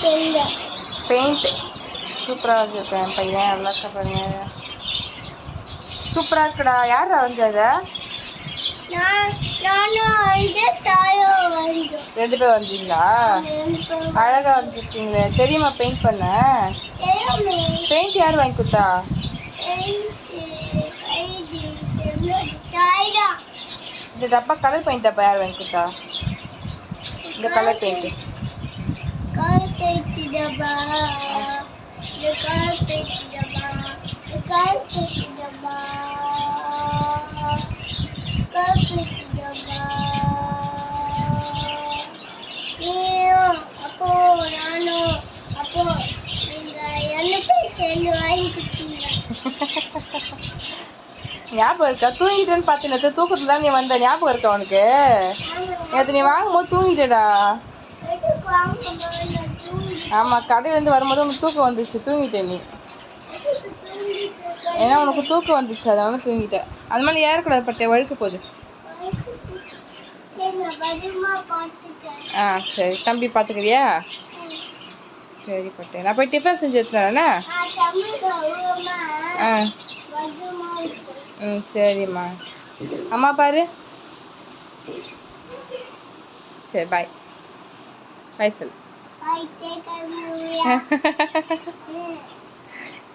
Paint சூப்பராக வச்சுருக்கேன் பையன். நல்லா பாருங்க, சூப்பராக இருக்குடா. யார் வரைஞ்சத? 2 பேர் வரைஞ்சிங்களா? அழகாக வரைஞ்சிருக்கீங்களே. தெரியுமா பெயிண்ட் பண்ண? பெயிண்ட் யார் வாங்கி கொடுத்தா? இந்த டப்பா கலர் பெயிண்ட் டப்பா யார் வாங்கி கொடுத்தா? இந்த கலர் பெயிண்ட் டப்பா. ஞாபகம் இருக்கா? தூங்கிட்டேன்னு பார்த்தேன். தூக்கத்துல தான் நீ வந்த. ஞாபகம் இருக்கா உனக்கு? நேற்று நீ வாங்கும்போது தூங்கிட்டேடா. ஆமாம், கடையிலேருந்து வரும்போது உனக்கு தூக்கம் வந்துச்சு, தூங்கிட்டேன் நீ. ஏன்னா உனக்கு தூக்கம் வந்துச்சு, அதனால தூங்கிட்டேன். அது மாதிரி ஏறக்கூடாது பட்டே, வழுக்க போகுது. ஆ சரி, தம்பி பார்த்துக்கிறியா? சரி பட்டே, நான் போய் டிஃபன் செஞ்சு எடுத்துறேண்ணே. ஆ ம் சரிம்மா. அம்மா பாரு. சரி பாய். பாய் சொல்லு.